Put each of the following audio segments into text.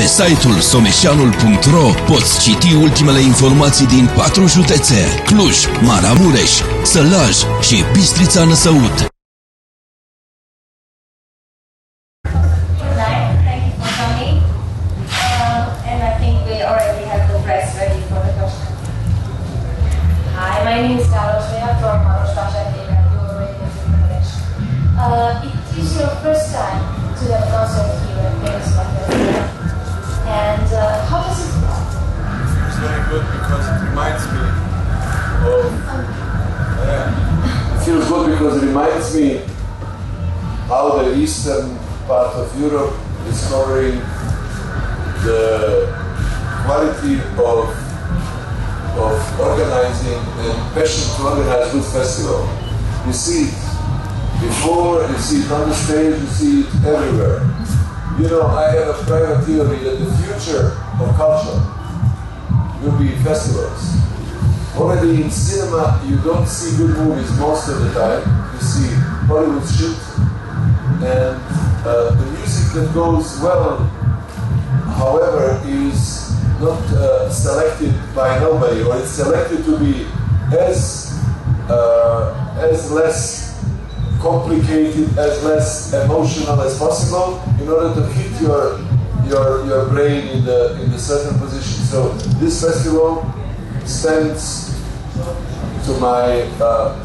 Pe site-ul someșanul.ro poți citi ultimele informații din 4 județe: Cluj, Maramureș, Sălaj și Bistrița Năsăud. My name is from it is your first time to have a concert here at Peninsula, and how does it feel? It's very good because it reminds me of. It feels good because it reminds me how the eastern part of Europe is covering the quality of organizing and passion to organize good festival. You see it before, you see it on the stage, you see it everywhere. You know, I have a private theory that the future of culture will be festivals. Already in cinema, you don't see good movies most of the time. You see Hollywood shit, and the music that goes well, however, is not selected by nobody, or it's selected to be as less complicated, as less emotional as possible, in order to hit your brain in the certain position. So this festival stands to my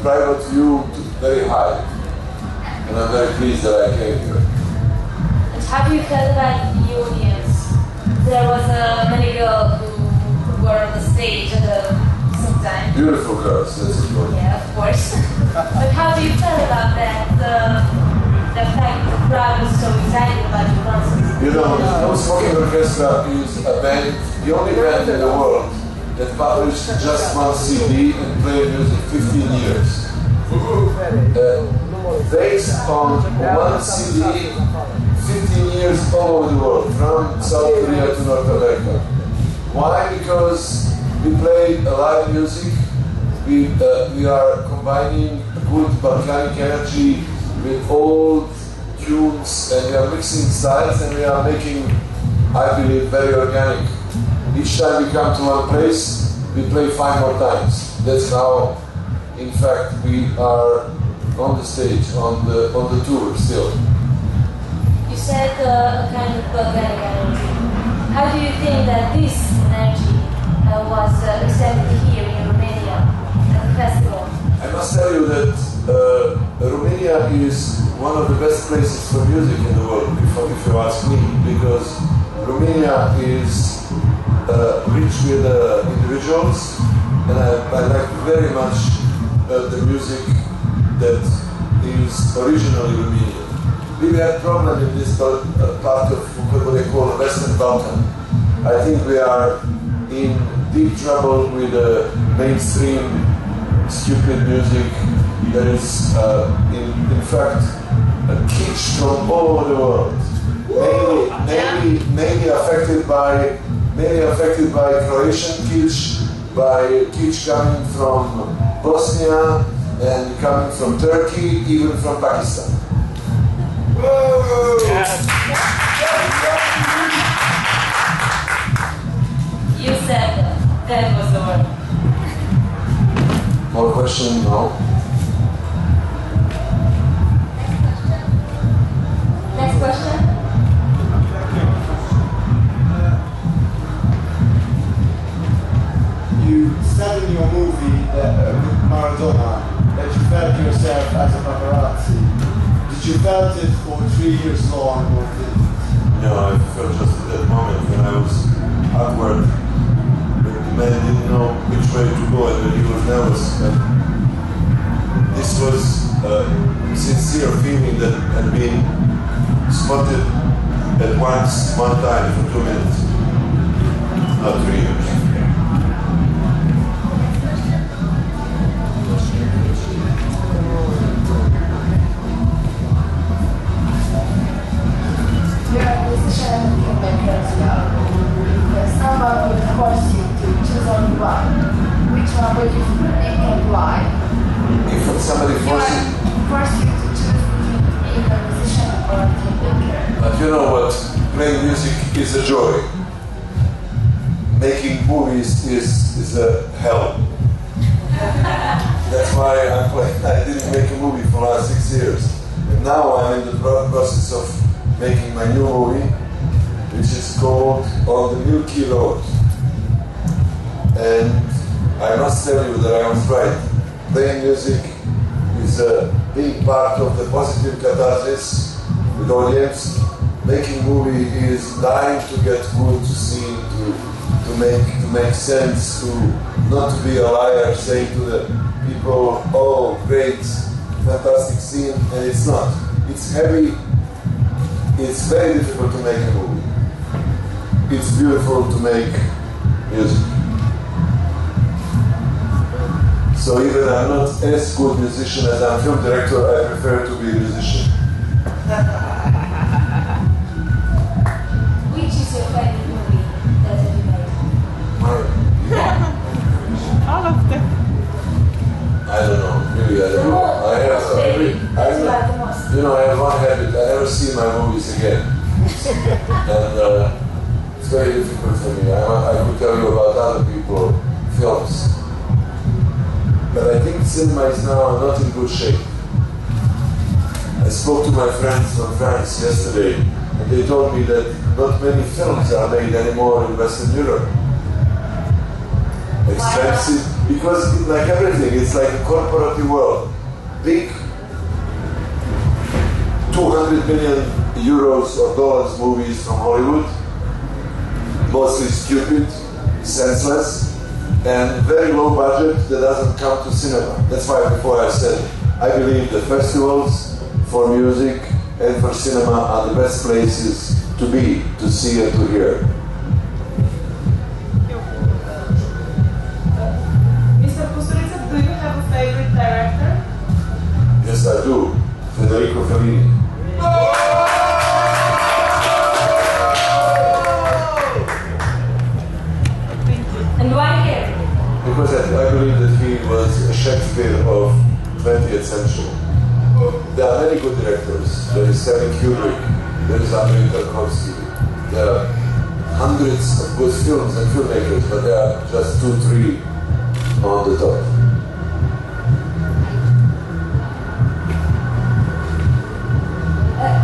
private view very high, and I'm very pleased that I came here. And how do you feel about the audience? There was many girls who were on the stage at the same time. Beautiful girls, that's important. Yeah, of course. But how do you feel about that? The fact the crowd was so excited about the concert. You know, No Smoking Orchestra is a band, the only band in the world that published just one CD and played music 15 years. Based on one CD, 15 years all over the world, from South Korea to North America. Why? Because we play live music, we are combining good Balkanic energy with old tunes, and we are mixing styles, and we are making, I believe, very organic. Each time we come to one place, we play 5 more times. That's how, in fact, we are on the stage, on the tour still. You said a kind of Balkanic energy. How do you think that this energy was presented here in Romania at the festival? I must tell you that Romania is one of the best places for music in the world, if you ask me, because Romania is rich with individuals, and I like very much the music that is originally Romanian. We had problem in this part of what they call Western Balkan. I think we are in deep trouble with mainstream stupid music that is in fact kitsch from all over the world. Mainly affected by Croatian kitsch, by kitsch coming from Bosnia and coming from Turkey, even from Pakistan. You said that was the word. More question? No? Next question? You said in your movie that, with Maradona, that you felt yourself as a paparazzi. Did you felt it for 3 years long, or did it? No, I felt just at that moment when I was awkward. The man didn't know which way to go, and he was nervous. And this was a sincere feeling that had been spotted at one time for 2 minutes, not 3 years. Someone would force you to choose only one. Which one would you pick and why? If somebody forces Force you to choose between being a musician or a filmmaker. But you know what? Playing music is a joy. joy. Making movies is a hell. That's why I didn't make a movie for the last 6 years. And now I'm in the process of making my new movie, which is called On the Milky Road. And I must tell you that I was right. Playing music is a big part of the positive catharsis with audience. Making movie is dying to get good, to see, to make sense, to not to be a liar, saying to the people, oh, great, fantastic scene, and it's not. It's heavy. It's very difficult to make a movie. It's beautiful to make music. So even I'm not as good musician as I'm film director, I prefer to be a musician. Which is your favorite movie that you made? All of them. I don't know. Maybe I don't know. I have one habit. I never see my movies again, and it's very difficult for me. I could tell you about other people, films, but I think cinema is now not in good shape. I spoke to my friends from France yesterday, and they told me that not many films are made anymore in Western Europe. Expensive, because like everything, it's like a corporate world. Big 200 million euros or dollars movies from Hollywood, mostly stupid, senseless, and very low budget that doesn't come to cinema. That's why before I said, I believe the festivals for music and for cinema are the best places to be, to see and to hear. Mr. Kusturica, do you have a favorite director? Yes, I do. Federico Fellini. And why him? Because I believe that he was a Shakespeare of 20th century. There are many good directors. There is Stanley Kubrick, there is Emir, there are hundreds of good films and filmmakers, but there are just 2-3 on the top.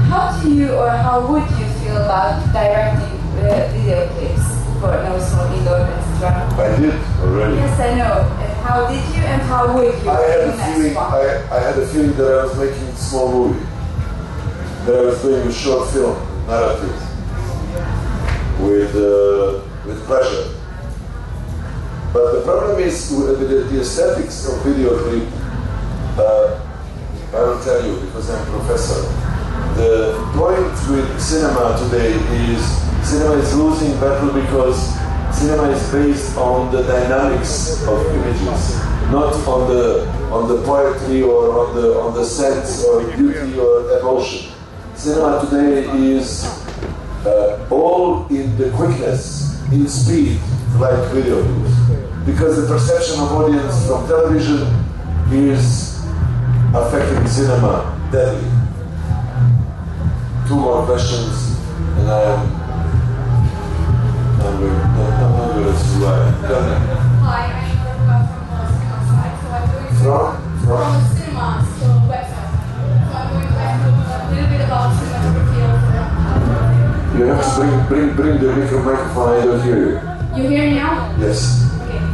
How do you or how would you feel about directing video clips for also in the orchestra? I did already. Yes, I know. How did you and how would you? I had a feeling that I was making a small movie, that I was doing a short film, narrative, with pleasure. But the problem is with the aesthetics of video clip. I will tell you because I'm a professor. The point with cinema today is cinema is losing battle because cinema is based on the dynamics of images, not on the poetry or on the sense or beauty or emotion. Cinema today is all in the quickness, in speed, like video is. Because the perception of audience from television is affecting cinema deadly. 2 more questions, and I'm not going to lie. Hi, I'm Kusturica from the cinema side. So I'm going to from the cinema website. So I'm going to ask you a little bit about cinematography of You have to bring the microphone. I don't hear you. You hear me now? Yes. Okay.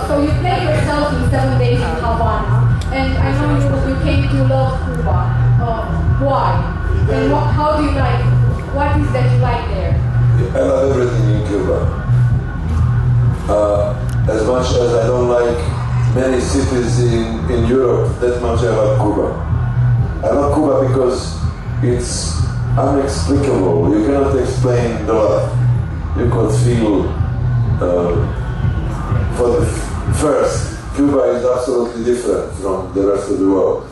So you play yourself in 7 days in Havana, and I know you came to love Cuba. Why? And how do you like? What is that you like there? I love everything in Cuba. As much as I don't like many cities in Europe, that much I love Cuba. I love Cuba because it's unexplicable. You cannot explain the love. You could feel, for the first, Cuba is absolutely different from the rest of the world,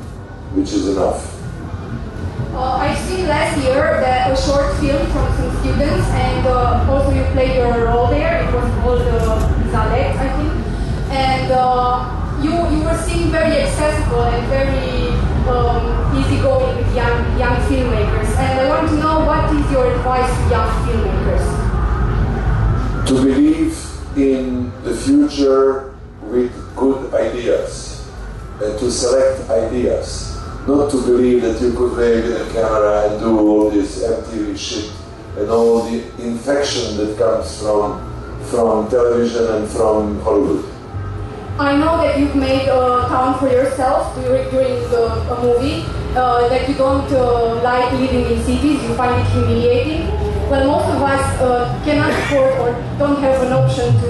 which is enough. I seen last year that a short film from some students, and also you played your role there. It was called Zalet, I think. And you were seen very accessible and very easygoing with young filmmakers. And I want to know, what is your advice to young filmmakers? to believe in the future with good ideas and to select ideas, not to believe that you could wave in a camera and do all this MTV shit and all the infection that comes from television and from Hollywood. I know that you've made a town for yourself during a movie, that you don't like living in cities, you find it humiliating. Well, most of us cannot afford or don't have an option to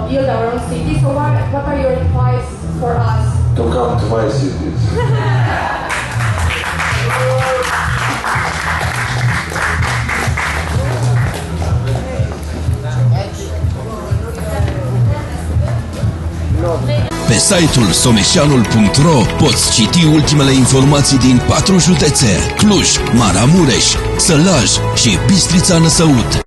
build our own city, so what are your advice for us? To come to my cities. Pe site-ul someșanul.ro poți citi ultimele informații din 4 județe: Cluj, Maramureș, Sălaj și Bistrița Năsăud.